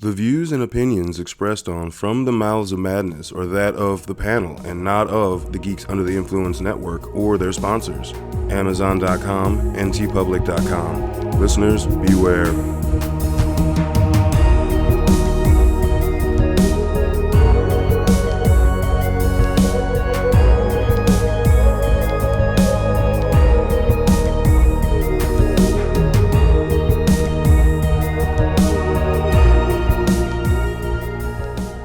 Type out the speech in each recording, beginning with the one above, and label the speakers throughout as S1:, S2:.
S1: The views and opinions expressed on From the Mouths of Madness are that of the panel and not of the Geeks Under the Influence Network or their sponsors, Amazon.com and tpublic.com. Listeners, beware.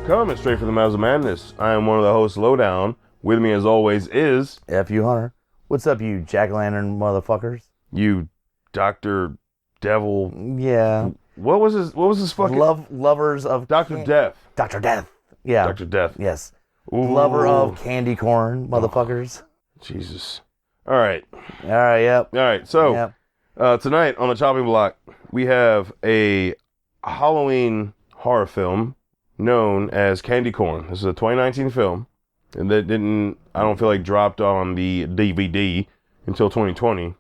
S1: Coming straight from the Mouths of Madness, I am one of the hosts, Lowdown. With me, as always, is...
S2: F.U. Hunter. What's up, you jack-o'-lantern motherfuckers?
S1: You Dr. Devil...
S2: Yeah.
S1: What was his fucking...
S2: Lovers of...
S1: Dr. Death.
S2: Dr. Death. Yeah.
S1: Dr. Death.
S2: Yes.
S1: Ooh.
S2: Lover of candy corn, motherfuckers.
S1: Jesus. All right.
S2: All right, yep.
S1: All right, so tonight on the chopping block, we have a Halloween horror film known as Candy Corn. This is a 2019 film, and that didn't, I don't feel like, dropped on the DVD until 2020.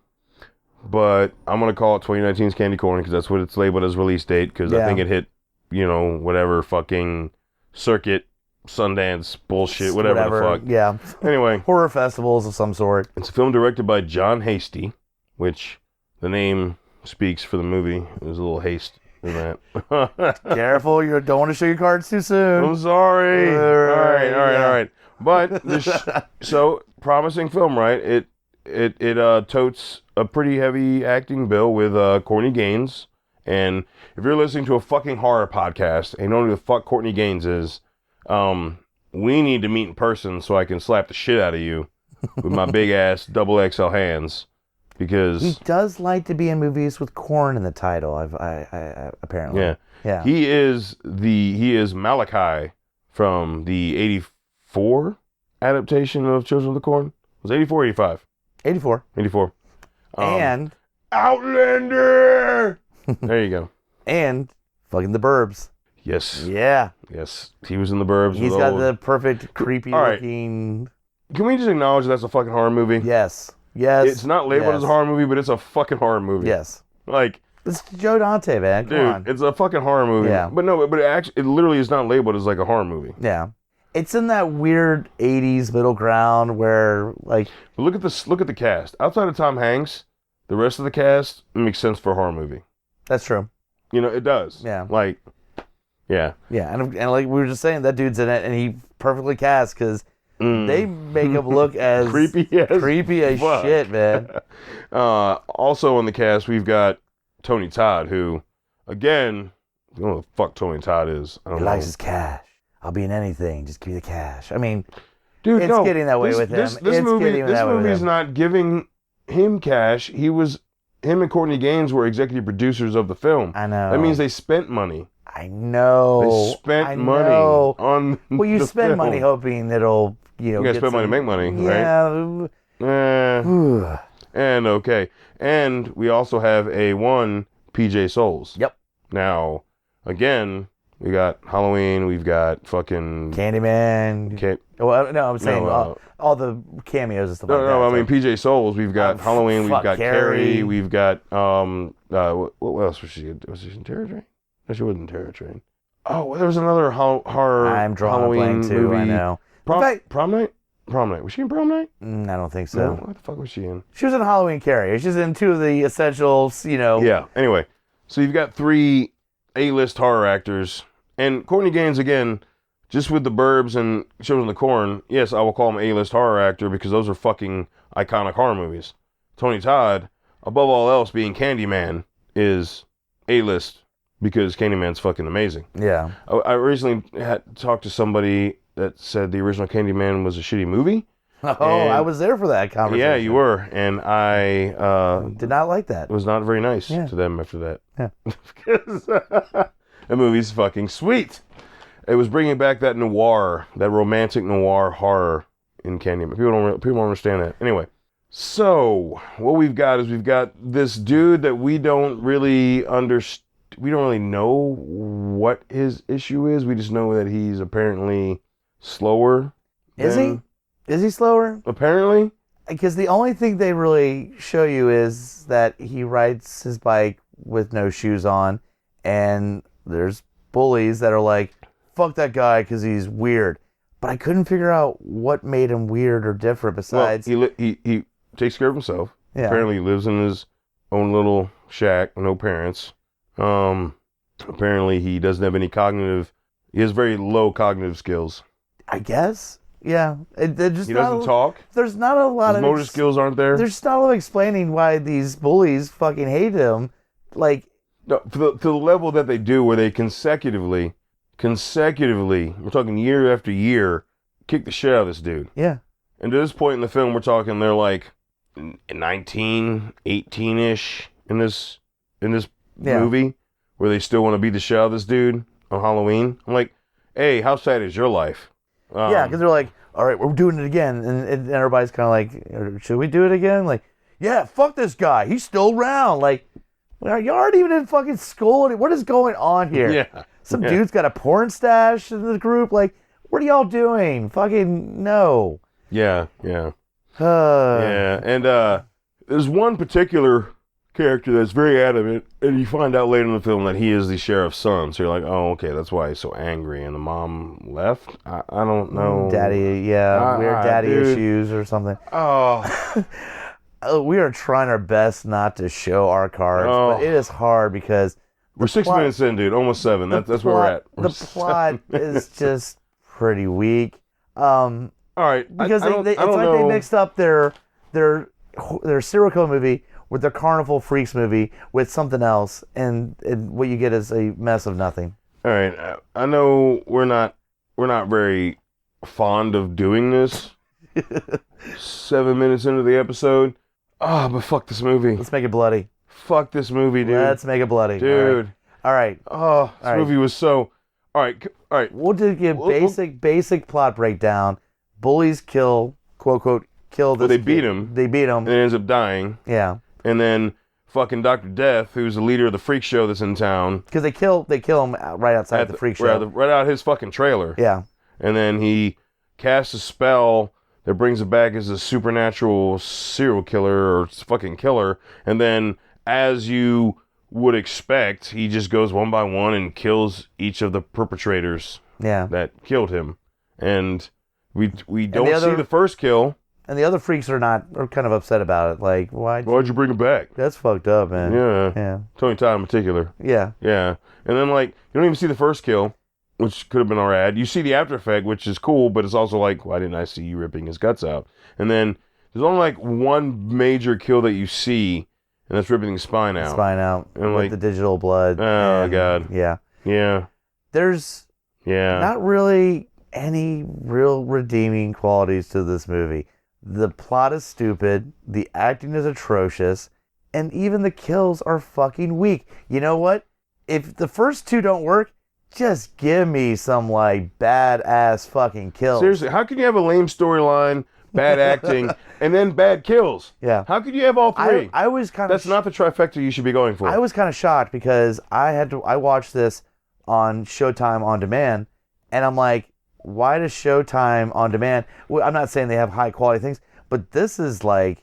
S1: But I'm going to call it 2019's Candy Corn because that's what it's labeled as release date, because I think it hit, whatever fucking circuit, Sundance, bullshit, whatever the fuck.
S2: Yeah.
S1: Anyway.
S2: Horror festivals of some sort.
S1: It's a film directed by John Hasty, which the name speaks for the movie. There's a little haste in that.
S2: Careful, you don't want to show your cards too soon.
S1: I'm sorry. All right. But so promising film, right? It totes a pretty heavy acting bill with Courtney Gaines. And if you're listening to a fucking horror podcast and you don't know who the fuck Courtney Gaines is, we need to meet in person so I can slap the shit out of you with my big ass double XL hands. Because
S2: he does like to be in movies with corn in the title. I apparently. Yeah. He
S1: is Malachi from the 84 adaptation of Children of the Corn. Was it 84 or 85?
S2: 84. And
S1: Outlander. There you go.
S2: And fucking The Burbs.
S1: Yes.
S2: Yeah.
S1: Yes. He was in The Burbs.
S2: He's got the perfect creepy looking.
S1: Can we just acknowledge that's a fucking horror movie?
S2: Yes.
S1: It's not labeled as a horror movie, but it's a fucking horror movie.
S2: Yes.
S1: Like,
S2: it's Joe Dante, man. Come on.
S1: It's a fucking horror movie.
S2: Yeah.
S1: But no, but it literally is not labeled as like a horror movie.
S2: Yeah. It's in that weird 80s middle ground where, like...
S1: But look at the cast. Outside of Tom Hanks, the rest of the cast makes sense for a horror movie.
S2: That's true.
S1: It does.
S2: Yeah.
S1: Like, yeah.
S2: Yeah, and like we were just saying, that dude's in it, and he perfectly cast, because... They make him look as creepy as shit, man.
S1: Also on the cast, we've got Tony Todd, who, again, I don't know what the fuck Tony Todd is. I don't
S2: he
S1: know.
S2: Likes his cash. I'll be in anything. Just give me the cash. I mean,
S1: dude,
S2: it's getting that way with him.
S1: This movie's not giving him cash. Him and Courtney Gaines were executive producers of the film.
S2: I know.
S1: That means they spent money.
S2: I know.
S1: They spent money on
S2: Well, you spend
S1: film.
S2: money hoping it'll,
S1: You gotta spend money to make money,
S2: right?
S1: Yeah. And okay. And we also have a PJ Souls.
S2: Yep.
S1: Now, again, we got Halloween, we've got fucking...
S2: Candyman. Well, no, I'm saying all the cameos and stuff like that.
S1: No, I mean PJ Souls, we've got Halloween, we've got Carrie, we've got, what else was she? Was she in Terror Train? No, she wasn't in Terror Train. Oh, well, there was another horror
S2: I'm drawing
S1: Halloween
S2: a blank too,
S1: movie.
S2: I know.
S1: Prom Night? Prom Night. Was she in Prom Night?
S2: I don't think so.
S1: No, what the fuck was she in?
S2: She was in Halloween Carrie. She's in two of the essentials,
S1: Yeah, anyway. So you've got 3 A-list horror actors. And Courtney Gaines, again, just with The Burbs and Children of the Corn, yes, I will call him A-list horror actor because those are fucking iconic horror movies. Tony Todd, above all else, being Candyman, is A-list because Candyman's fucking amazing.
S2: Yeah.
S1: I recently had talked to somebody that said the original Candyman was a shitty movie.
S2: Oh, I was there for that conversation.
S1: Yeah, you were. And I...
S2: did not like that.
S1: It was not very nice to them after that.
S2: Yeah.
S1: Because that movie's fucking sweet. It was bringing back that noir, that romantic noir horror in Candyman. People don't understand that. Anyway. So, what we've got this dude that we don't really understand. We don't really know what his issue is. We just know that he's apparently slower.
S2: Is he? Is he slower?
S1: Apparently.
S2: Because the only thing they really show you is that he rides his bike with no shoes on, and there's bullies that are like, fuck that guy because he's weird. But I couldn't figure out what made him weird or different besides...
S1: Well, he takes care of himself.
S2: Yeah.
S1: Apparently he lives in his own little shack, no parents. Apparently he doesn't have any he has very low cognitive skills.
S2: I guess. Yeah.
S1: He doesn't talk.
S2: There's not a lot
S1: his motor skills aren't there.
S2: There's not a lot of explaining why these bullies fucking hate him. Like...
S1: No, to the level that they do, where they consecutively, we're talking year after year, kick the shit out of this dude.
S2: Yeah.
S1: And to this point in the film, we're talking they're like 19, 18-ish in this movie, where they still want to beat the shit out of this dude on Halloween. I'm like, hey, how sad is your life?
S2: Yeah, because they're like, all right, we're doing it again. And everybody's kind of like, should we do it again? Like, yeah, fuck this guy. He's still around. Like, you aren't even in fucking school. What is going on here?
S1: Yeah.
S2: Some dude's got a porn stash in the group. Like, what are y'all doing? Fucking no.
S1: Yeah. Yeah. And there's one particular character that's very adamant, and you find out later in the film that he is the sheriff's son. So you're like, oh, okay, that's why he's so angry. And the mom left? I don't know.
S2: Daddy, weird daddy issues or something.
S1: Oh.
S2: We are trying our best not to show our cards, but it is hard because...
S1: We're 6 minutes in, dude. Almost 7. That's where we're at.
S2: The plot is just pretty weak. All
S1: right.
S2: Because they mixed up their serial killer movie with their carnival freaks movie with something else, and what you get is a mess of nothing.
S1: All right. I know we're not very fond of doing this. 7 minutes into the episode. But fuck this movie.
S2: Let's make it bloody.
S1: Fuck this movie, dude.
S2: Let's make it bloody.
S1: Dude.
S2: All right.
S1: Oh, this movie was so... All right.
S2: We'll just give basic plot breakdown. Bullies kill, quote, unquote, kill this
S1: Well, they beat him.
S2: And
S1: it ends up dying.
S2: Yeah.
S1: And then fucking Dr. Death, who's the leader of the freak show that's in town.
S2: Because they kill him right outside the freak show.
S1: Right out his fucking trailer.
S2: Yeah.
S1: And then he casts a spell that brings it back as a supernatural serial killer or fucking killer. And then, as you would expect, he just goes one by one and kills each of the perpetrators that killed him. And we don't see the first kill. And
S2: the other freaks are kind of upset about it. Like, why'd
S1: you bring it back?
S2: That's fucked up, man.
S1: Yeah. Tony Todd in particular.
S2: Yeah.
S1: Yeah. And then, like, you don't even see the first kill, which could have been rad. You see the after effect, which is cool, but it's also like, why didn't I see you ripping his guts out? And then there's only like one major kill that you see, and that's ripping his spine out.
S2: And with the digital blood.
S1: Oh, God.
S2: Yeah.
S1: Yeah.
S2: There's not really any real redeeming qualities to this movie. The plot is stupid, the acting is atrocious, and even the kills are fucking weak. You know what? If the first two don't work, just give me some, like, badass fucking kills.
S1: Seriously, how can you have a lame storyline, bad acting, and then bad kills?
S2: Yeah.
S1: How could you have all three?
S2: I was kind of...
S1: That's not the trifecta you should be going for.
S2: I was kind of shocked because I watched this on Showtime On Demand, and I'm like, why does Showtime On Demand... Well, I'm not saying they have high quality things, but this is like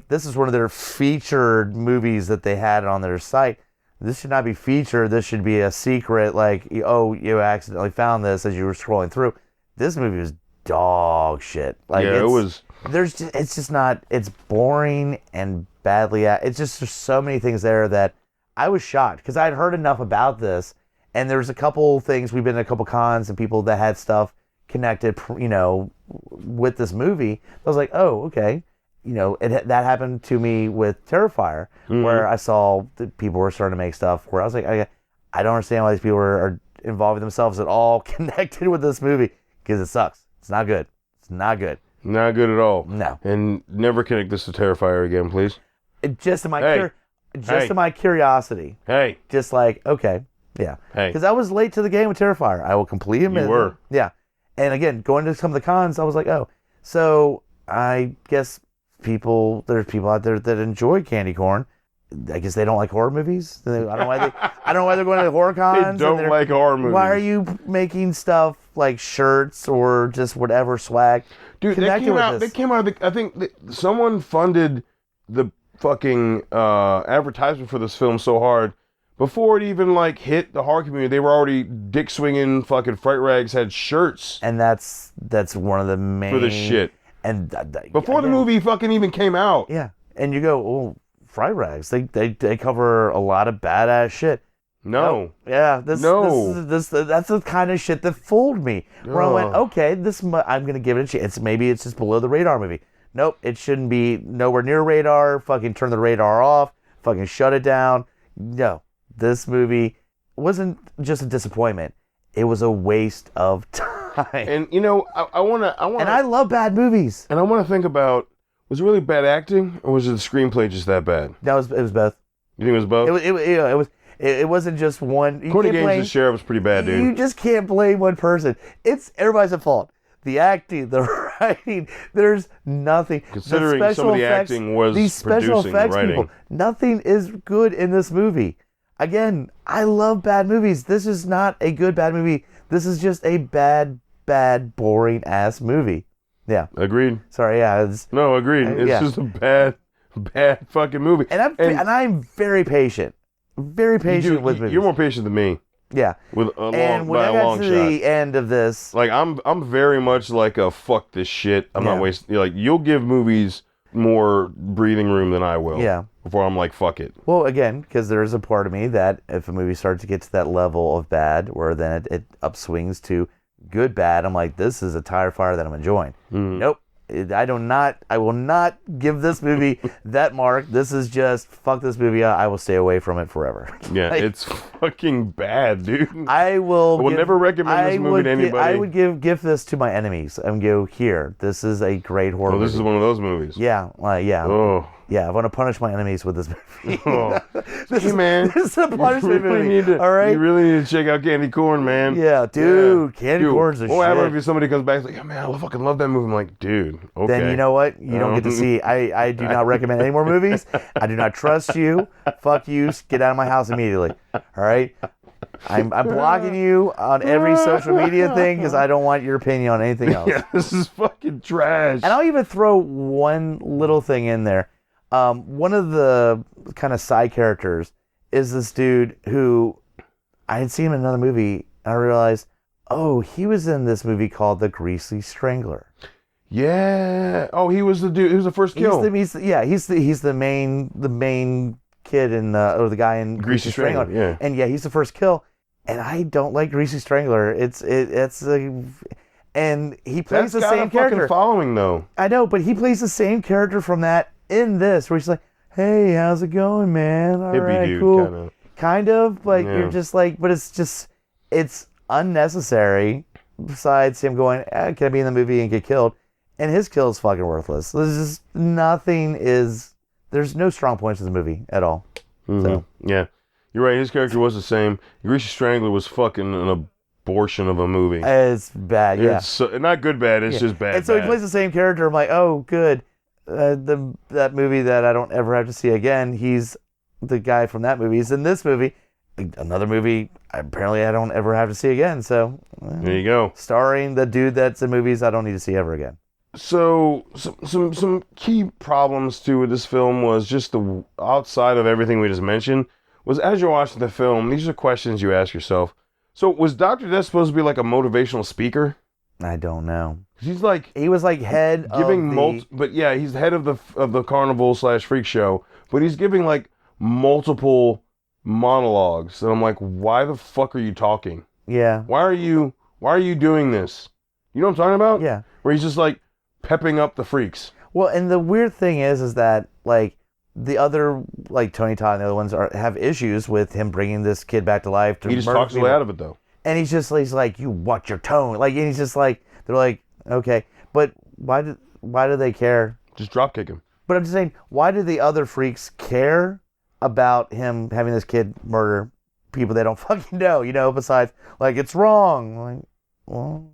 S2: this is one of their featured movies that they had on their site. This should not be featured. This should be a secret, like, oh, you accidentally found this as you were scrolling through. This movie was dog shit. Like,
S1: yeah, it was.
S2: It's just not. It's boring and badly. It's just there's so many things there that I was shocked because I'd heard enough about this, and there's a couple things. We've been to a couple cons and people that had stuff connected, with this movie. I was like, oh, okay. That happened to me with Terrifier, where I saw that people were starting to make stuff where I was like, I don't understand why these people are involving themselves at all connected with this movie, because it sucks. It's not good. It's not good.
S1: Not good at all.
S2: No.
S1: And never connect this to Terrifier again, please.
S2: Just to my curiosity.
S1: Hey.
S2: Just like, okay, yeah.
S1: Hey.
S2: Because I was late to the game with Terrifier. I will completely admit
S1: You were.
S2: Yeah. And again, going to some of the cons, I was like, oh. So I guess there's people out there that enjoy candy corn. I guess they don't like horror movies. I don't know why they're going to the horror cons.
S1: They don't like horror movies.
S2: Why are you making stuff like shirts or just whatever swag?
S1: Dude, they came out. I think someone funded the fucking advertisement for this film so hard Before it even like hit the horror community, they were already dick swinging fucking Fright Rags had shirts
S2: And that's one of the main
S1: for the shit.
S2: And
S1: Before the movie fucking even came out.
S2: Yeah, and you go, oh, Fright Rags. They cover a lot of badass shit.
S1: No.
S2: Yeah,
S1: No.
S2: this that's the kind of shit that fooled me. Where I went, okay, I'm gonna give it a chance. Maybe it's just below the radar movie. Nope, it shouldn't be nowhere near radar. Fucking turn the radar off. Fucking shut it down. No, this movie wasn't just a disappointment. It was a waste of time.
S1: And you know, I wanna.
S2: And I love bad movies.
S1: And I want to think about, was it really bad acting, or was it the screenplay just that bad?
S2: It was both.
S1: You think it was both?
S2: It wasn't just one.
S1: Courtney Gaines' the sheriff was pretty bad, dude.
S2: You just can't blame one person. It's everybody's at fault. The acting, the writing, there's nothing.
S1: Considering
S2: the
S1: some of the
S2: effects,
S1: acting was
S2: these special
S1: producing
S2: effects
S1: the writing.
S2: people, nothing is good in this movie. Again, I love bad movies. This is not a good bad movie. This is just a bad, boring ass movie. Yeah.
S1: Agreed.
S2: Sorry. Yeah.
S1: No, agreed. It's just a bad fucking movie.
S2: And I'm very patient. Very patient with movies.
S1: You're more patient than me.
S2: Yeah.
S1: When
S2: I got to the end of this,
S1: like I'm very much like a fuck this shit. I'm not wasting. Like you'll give movies more breathing room than I will.
S2: Yeah.
S1: Before I'm like fuck it.
S2: Well, again, because there is a part of me that if a movie starts to get to that level of bad, where then it upswings to good bad, I'm like, this is a tire fire that I'm enjoying. Nope. I will not give this movie that mark. This is just fuck this movie. I will stay away from it forever.
S1: Yeah, it's fucking bad, dude.
S2: I will
S1: never recommend this movie to anybody.
S2: I would give this to my enemies and go, here, this is a great horror movie.
S1: This is one of those movies.
S2: Yeah, yeah.
S1: Oh.
S2: Yeah, I want to punish my enemies with this movie.
S1: Oh.
S2: This
S1: is
S2: a punishment movie. All right?
S1: You really need to check out Candy Corn, man.
S2: Yeah, dude. Candy Corn's a shit.
S1: What happens if somebody comes back and is like, yeah, man, I fucking love that movie. I'm like, dude, okay.
S2: Then you know what? You don't get to see. I do not recommend any more movies. I do not trust you. Fuck you. Get out of my house immediately. All right? I'm blocking you on every social media thing because I don't want your opinion on anything else.
S1: Yeah, this is fucking trash.
S2: And I'll even throw one little thing in there. One of the kind of side characters is this dude who I had seen him in another movie, and I realized, oh, he was in this movie called The Greasy Strangler.
S1: Yeah. Oh, he was the dude. He was the first kill.
S2: He's the main kid in or the guy in Greasy Strangler.
S1: Yeah.
S2: And yeah, he's the first kill. And I don't like Greasy Strangler. And he plays the same character.
S1: Fucking following though.
S2: I know, but he plays the same character from that in this, where he's like, "Hey, how's it going, man? All
S1: hippie
S2: right,
S1: dude,
S2: cool." Kind of, but you're just like, but it's unnecessary. Besides him going, can I be in the movie and get killed? And his kill is fucking worthless. There's just there's no strong points in the movie at all.
S1: Mm-hmm. So yeah, you're right. His character was the same. Greasy Strangler was fucking an abortion of a movie.
S2: It's bad, yeah.
S1: It's not good bad. It's just bad.
S2: And so he plays the same character. I'm like, oh, good. That movie that I don't ever have to see again. He's the guy from that movie. He's in this movie, another movie. Apparently, I don't ever have to see again. So
S1: there you go.
S2: Starring the dude that's in movies I don't need to see ever again.
S1: So some key problems too with this film was just the outside of everything we just mentioned was as you're watching the film, these are questions you ask yourself. So was Dr. Death supposed to be like a motivational speaker?
S2: I don't know.
S1: He was like
S2: head
S1: giving
S2: of
S1: but yeah, he's the head of the carnival / freak show, but he's giving like multiple monologues. And I'm like, why the fuck are you talking?
S2: Yeah.
S1: Why are you doing this? You know what I'm talking about?
S2: Yeah.
S1: Where he's just like pepping up the freaks.
S2: Well, and the weird thing is that like the other, like Tony Todd and the other ones have issues with him bringing this kid back to life.
S1: He just talks his way out of it though.
S2: And he's like, you watch your tone. Like, and he's just like, they're like, okay, but why do they care?
S1: Just drop kick him.
S2: But I'm just saying, why do the other freaks care about him having this kid murder people they don't fucking know? You know, besides like it's wrong. Like, well,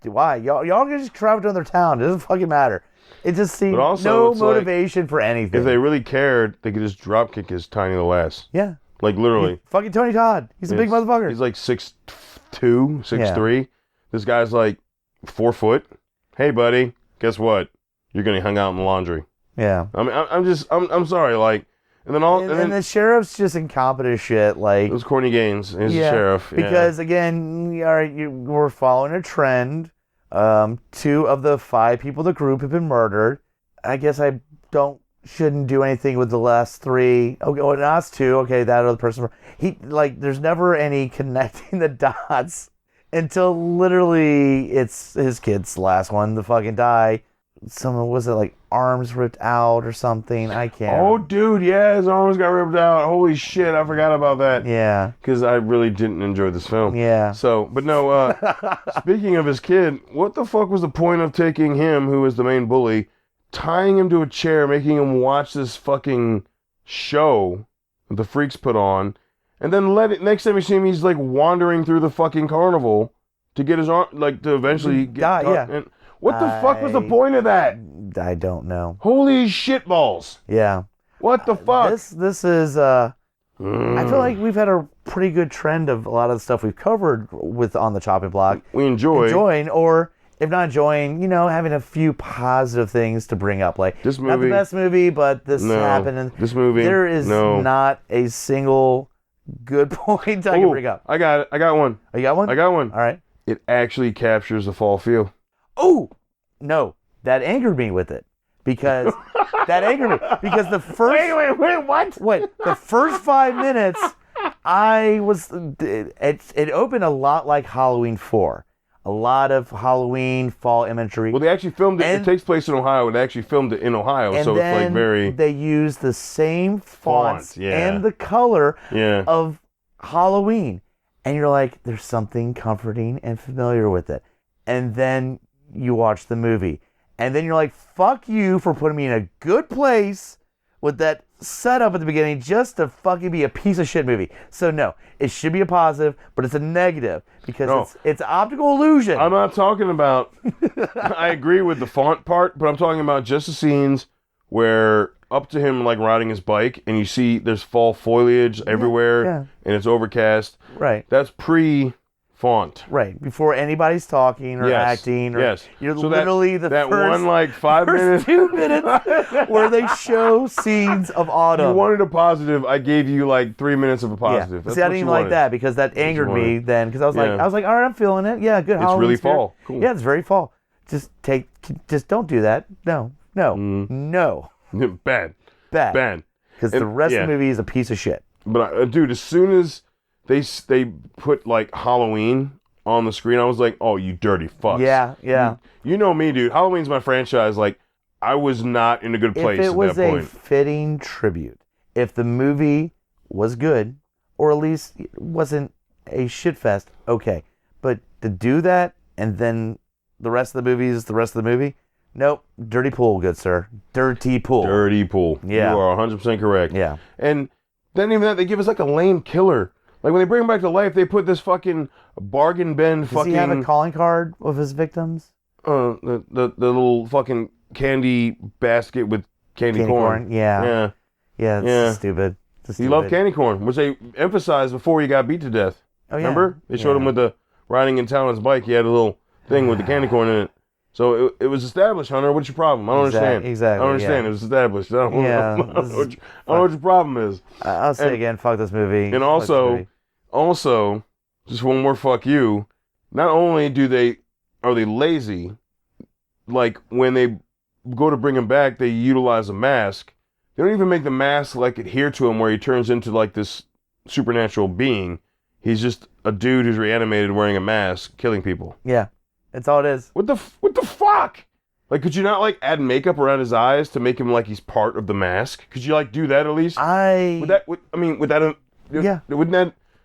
S2: why y'all can just travel to another town? It doesn't fucking matter. It just seems no motivation for anything.
S1: If they really cared, they could just drop kick his tiny little ass.
S2: Yeah.
S1: Like literally.
S2: Fucking Tony Todd. He's a big motherfucker.
S1: He's like 6'2", 6'3". Yeah. This guy's like 4 foot. Hey buddy, guess what? You're gonna hang out in the laundry.
S2: Yeah.
S1: I mean, I'm sorry. Like And then
S2: and the sheriff's just incompetent as shit. Like,
S1: it was Courtney Gaines. He's the sheriff. Yeah.
S2: Because again, all right, we're following a trend. 2 of the 5 people in the group have been murdered. I guess I shouldn't do anything with the last 3. Okay, well, last 2. Okay, that other person. There's never any connecting the dots until literally it's his kid's last one to fucking die. Someone, was it like arms ripped out or something? I can't.
S1: Oh, dude, yeah, his arms got ripped out. Holy shit, I forgot about that.
S2: Yeah.
S1: Because I really didn't enjoy this film.
S2: Yeah.
S1: So, but no, speaking of his kid, what the fuck was the point of taking him, who is the main bully, tying him to a chair, making him watch this fucking show that the freaks put on, and then next time you see him, he's like wandering through the fucking carnival to get his arm, like to eventually get
S2: yeah.
S1: What the fuck was the point of that?
S2: I don't know.
S1: Holy shitballs.
S2: Yeah.
S1: What the fuck?
S2: This is I feel like we've had a pretty good trend of a lot of the stuff we've covered on the chopping block.
S1: We enjoying,
S2: or if not enjoying, having a few positive things to bring up. Like,
S1: this movie,
S2: not the best movie, but this happened. And
S1: this movie,
S2: there is not a single good point I can bring up.
S1: I got it. I got one.
S2: Oh, you got one?
S1: I got one.
S2: All right.
S1: It actually captures the fall feel.
S2: Oh, no. That angered me with it. Because the first...
S1: Wait, what?
S2: Wait, the first 5 minutes, it opened a lot like Halloween 4. A lot of Halloween fall imagery.
S1: Well, they actually filmed it. It takes place in Ohio. They actually filmed it in Ohio, so it's like very...
S2: they use the same fonts
S1: yeah.
S2: and the color
S1: yeah.
S2: of Halloween. And you're like, there's something comforting and familiar with it. And then you watch the movie. And then you're like, fuck you for putting me in a good place with that setup at the beginning just to fucking be a piece of shit movie. So no, it should be a positive, but it's a negative because it's optical illusion.
S1: I'm not talking about, I agree with the font part, but I'm talking about just the scenes where up to him like riding his bike and you see there's fall foliage everywhere and it's overcast.
S2: Right.
S1: That's pre-font.
S2: Right. Before anybody's talking or acting. Or you're
S1: so
S2: literally
S1: that
S2: first,
S1: one like 5 minutes.
S2: 2 minutes where they show scenes of autumn.
S1: You wanted a positive. I gave you like 3 minutes of a positive.
S2: Yeah. See, I didn't even like that because that angered me then because I was like, all right, I'm feeling it. Yeah, good.
S1: It's really fall. Cool.
S2: Yeah, it's very fall. Just don't do that. No.
S1: Bad.
S2: Because the rest of the movie is a piece of shit.
S1: But dude, as soon as they put like Halloween on the screen, I was like, oh, you dirty fucks.
S2: Yeah.
S1: You know me, dude. Halloween's my franchise. Like, I was not in a good place at that point.
S2: If it was a fitting tribute, if the movie was good, or at least it wasn't a shitfest, okay. But to do that, and then the rest of the movie is the rest of the movie, nope. Dirty pool, good sir. Dirty pool.
S1: Dirty pool.
S2: Yeah.
S1: You are 100% correct.
S2: Yeah.
S1: And then even that, they give us like a lame killer. Like when they bring him back to life, they put this fucking bargain bin
S2: Does he have a calling card of his victims?
S1: The little fucking candy basket with candy corn.
S2: Yeah. It's stupid.
S1: He loved candy corn, which they emphasized before he got beat to death.
S2: Oh, yeah.
S1: Remember? They showed him with the riding in town on his bike. He had a little thing with the candy corn in it. So it was established, Hunter. What's your problem? I don't understand.
S2: Exactly.
S1: I don't understand. It was established. I don't know what your problem is.
S2: I'll say again, fuck this movie.
S1: And also, just one more fuck you. Not only are they lazy, like when they go to bring him back, they utilize a mask. They don't even make the mask like adhere to him where he turns into like this supernatural being. He's just a dude who's reanimated wearing a mask, killing people.
S2: Yeah. That's all it is.
S1: What the fuck? Like, could you not like add makeup around his eyes to make him like he's part of the mask? Could you like do that at least? Wouldn't that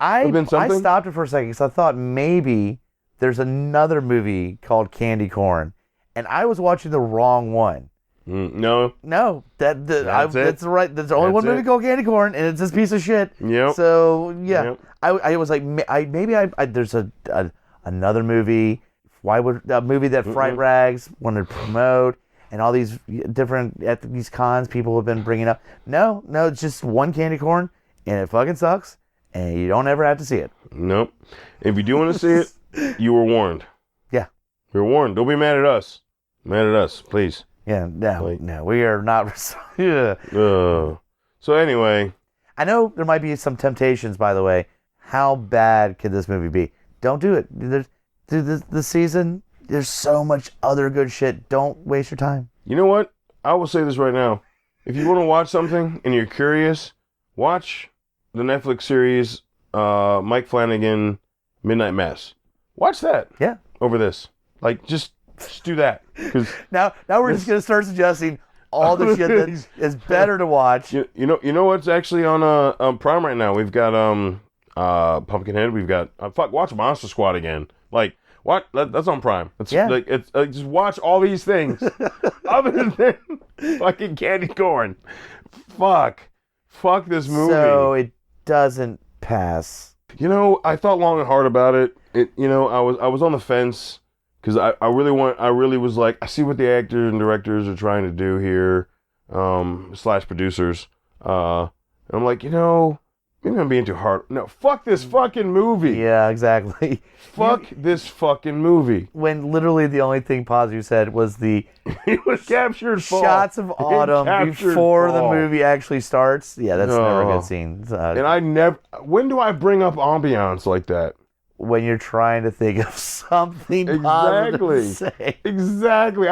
S1: have been something?
S2: I stopped it for a second because I thought maybe there's another movie called Candy Corn, and I was watching the wrong one.
S1: No,
S2: that's right. There's only one movie called Candy Corn, and it's this piece of shit.
S1: Yep.
S2: So yeah, yep. I was like, there's another movie. Why would a movie that Fright Rags wanted to promote and all these different at these cons people have been bringing up? No, it's just one Candy Corn, and it fucking sucks, and you don't ever have to see it.
S1: Nope. If you do want to see it, you were warned.
S2: Yeah.
S1: You're warned. Don't be mad at us. Mad at us, please.
S2: Yeah, no, we are not. Yeah.
S1: So anyway,
S2: I know there might be some temptations, by the way. How bad could this movie be? Don't do it. Through the season, there's so much other good shit. Don't waste your time.
S1: you know what? I will say this right now. If you want to watch something and you're curious, watch the Netflix series Mike Flanagan Midnight Mass. Watch that.
S2: Yeah.
S1: Over this. Like, just do that. Because
S2: Now we're just gonna start suggesting all the shit that is better to watch.
S1: you know what's actually on Prime right now? We've got Pumpkinhead. We've got watch Monster Squad again. Like, what? That's on Prime. It's just watch all these things other than fucking candy corn. Fuck this movie.
S2: So it doesn't pass.
S1: You know, I thought long and hard about it. I was on the fence because I really was like, I see what the actors and directors are trying to do here, / producers. And I'm like, maybe I'm being too hard. No, fuck this fucking movie.
S2: Yeah, exactly.
S1: Fuck this fucking movie.
S2: When literally the only thing positive you said was the
S1: He was captured fall.
S2: shots of autumn
S1: Captured
S2: before the
S1: fall.
S2: movie actually starts. Yeah, that's never a
S1: Oh.
S2: good scene.
S1: And when do I bring up ambiance like that?
S2: When you're trying to think of something positive to say.
S1: Exactly.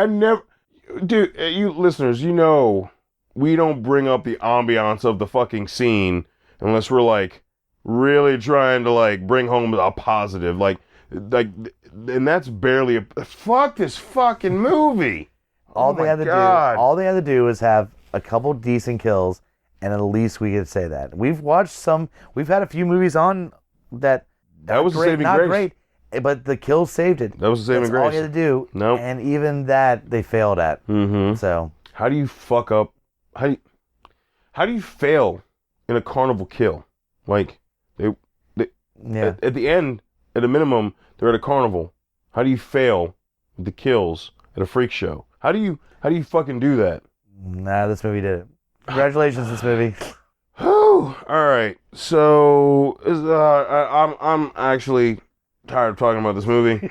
S1: Dude, you listeners, we don't bring up the ambiance of the fucking scene unless we're like really trying to like bring home a positive, and that's barely fuck this fucking movie.
S2: All they had to do was have a couple decent kills, and at least we could say that. We've had a few movies on that.
S1: That was
S2: great,
S1: a saving
S2: not
S1: grace.
S2: great, but the kills saved it.
S1: That was a saving
S2: That's
S1: grace.
S2: all you had to do.
S1: Nope.
S2: And even that they failed at.
S1: Mm-hmm.
S2: So
S1: how do you fuck up? How do you fail in a carnival kill? Like
S2: yeah.
S1: at the end, at a minimum, they're at a carnival. How do you fail the kills at a freak show? How do you fucking do that?
S2: Nah, this movie did it. Congratulations, this movie.
S1: Whew. All right. So I'm actually tired of talking about this movie.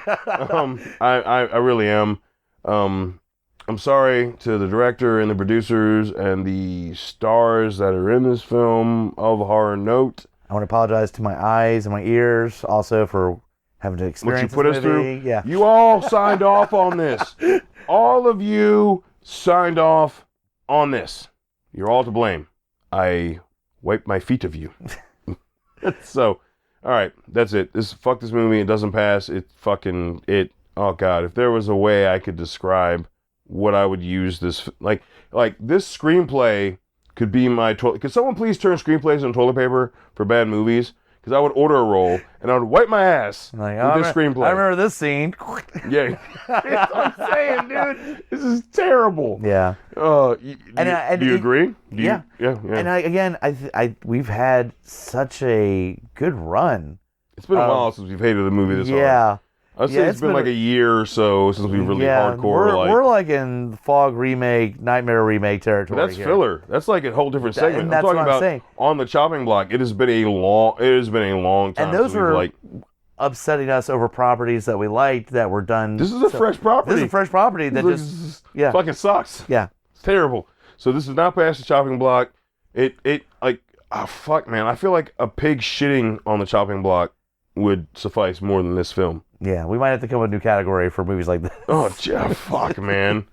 S1: I really am. I'm sorry to the director and the producers and the stars that are in this film of horror note.
S2: I want to apologize to my eyes and my ears also for having to experience
S1: What you put
S2: this
S1: us
S2: movie.
S1: through.
S2: Yeah.
S1: You all signed off on this. All of you signed off on this. You're all to blame. I wipe my feet of you. So, all right, that's it. Fuck this movie. It doesn't pass. Oh God, if there was a way I could describe what I would use this, like this screenplay could be my toilet. Could someone please turn screenplays into toilet paper for bad movies? Because I would order a roll and I would wipe my ass with this screenplay.
S2: I remember this scene.
S1: Yeah, that's what I'm saying, dude. This is terrible.
S2: Yeah.
S1: Do you agree?
S2: Yeah.
S1: Yeah.
S2: And we've had such a good run.
S1: It's been a while since we've hated a movie this hard.
S2: Yeah.
S1: I'd say it's been like a year or so since we really hardcore.
S2: We're like in Fog remake, Nightmare remake territory.
S1: But that's filler. That's like a whole different segment.
S2: And that's
S1: I'm talking
S2: what I'm
S1: about
S2: saying.
S1: On the chopping block. It has been a long time.
S2: And those
S1: since
S2: were upsetting us over properties that we liked that were done.
S1: This is a fresh property.
S2: This is a fresh property that just
S1: fucking sucks.
S2: Yeah.
S1: It's terrible. So this is not past the chopping block. Fuck, man. I feel like a pig shitting on the chopping block would suffice more than this film.
S2: Yeah, we might have to come up with a new category for movies like this.
S1: Oh, fuck, man.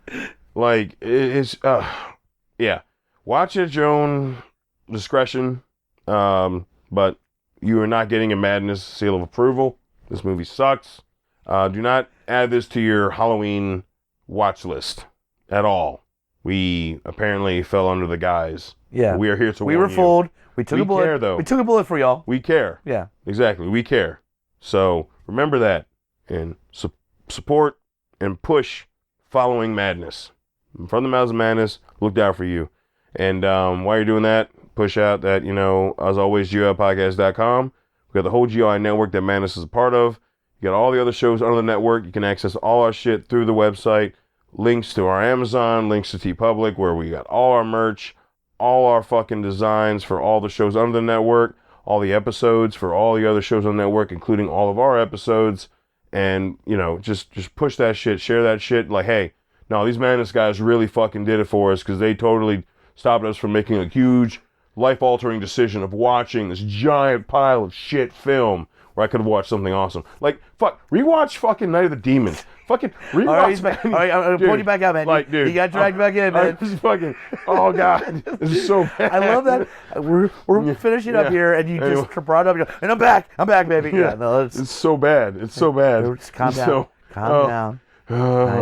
S1: Like, yeah. Watch it at your own discretion. But you are not getting a Madness seal of approval. This movie sucks. Do not add this to your Halloween watch list at all. We apparently fell under the guise.
S2: Yeah.
S1: We are here to warn you.
S2: We were fooled. We took a bullet.
S1: Care, though.
S2: We took a bullet for y'all.
S1: We care.
S2: Yeah.
S1: Exactly. We care. So remember that and support and push following Madness. From the Mouths of Madness, looked out for you. And while you're doing that, push out that, as always, GOIPodcast.com. We got the whole GOI network that Madness is a part of. You got all the other shows under the network. You can access all our shit through the website. Links to our Amazon, links to TeePublic, where we got all our merch, all our fucking designs for all the shows under the network, all the episodes for all the other shows on the network, including all of our episodes. And, just push that shit, share that shit. Like, hey, no, these Madness guys really fucking did it for us because they totally stopped us from making a huge life-altering decision of watching this giant pile of shit film where I could have watched something awesome. Like, rewatch fucking Night of the Demons. Fucking rewatch.
S2: All right, he's back. All right, I'm pulling you back out, man.
S1: Like, dude,
S2: you got dragged back in, man.
S1: Oh god, this is so bad.
S2: I love that. We're finishing up here, and you just brought up, and I'm back, baby. Yeah, no,
S1: it's so bad. It's so bad.
S2: Just calm down. Calm down.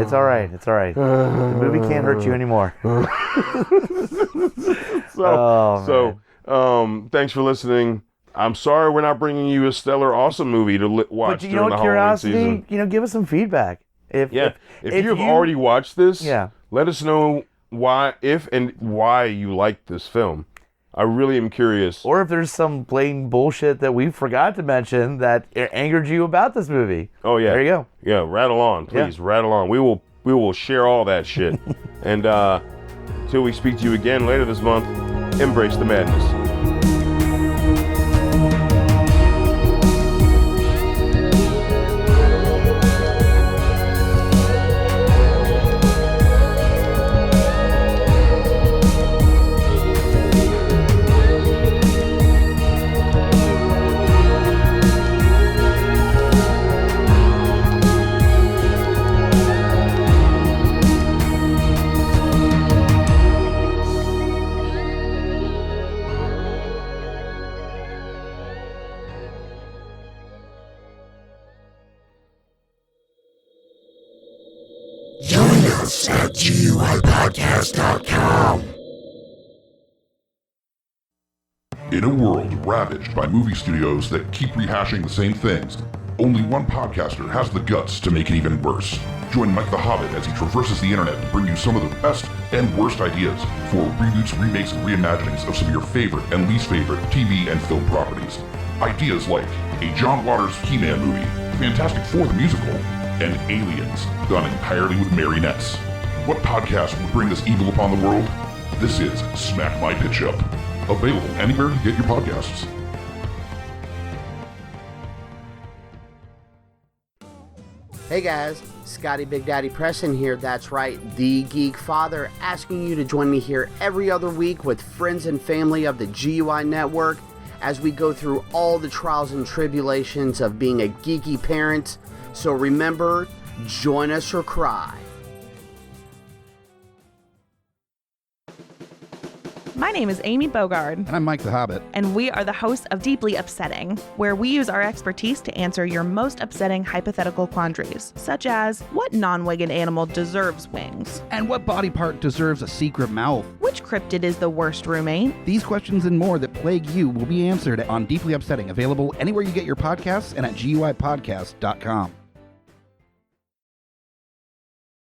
S2: It's all right. It's all right. The movie can't hurt you anymore.
S1: Thanks for listening. I'm sorry we're not bringing you a stellar, awesome movie to watch during the Halloween season.
S2: Give us some feedback. If
S1: you've already watched this, let us know why you liked this film. I really am curious.
S2: Or if there's some plain bullshit that we forgot to mention that angered you about this movie.
S1: Oh yeah,
S2: there you go.
S1: Yeah, rattle on, please, rattle on. We will share all that shit. And until we speak to you again later this month, embrace the madness.
S3: Join us at GUIPodcast.com. In a world ravaged by movie studios that keep rehashing the same things, only one podcaster has the guts to make it even worse. Join Mike the Hobbit as he traverses the internet to bring you some of the best and worst ideas for reboots, remakes, and reimaginings of some of your favorite and least favorite TV and film properties. Ideas like a John Waters He-Man movie, Fantastic Four the musical, and Aliens, done entirely with marionettes. What podcast would bring this evil upon the world? This is Smack My Pitch Up. Available anywhere you get your podcasts.
S4: Hey guys, Scotty Big Daddy Preston here. That's right, the Geek Father, asking you to join me here every other week with friends and family of the GUI Network as we go through all the trials and tribulations of being a geeky parent. So remember, join us or cry.
S5: My name is Amy Bogard.
S6: And I'm Mike the Hobbit.
S5: And we are the hosts of Deeply Upsetting, where we use our expertise to answer your most upsetting hypothetical quandaries, such as, what non-winged animal deserves wings?
S6: And what body part deserves a secret mouth?
S5: Which cryptid is the worst roommate?
S6: These questions and more that plague you will be answered on Deeply Upsetting, available anywhere you get your podcasts and at GUIPodcast.com.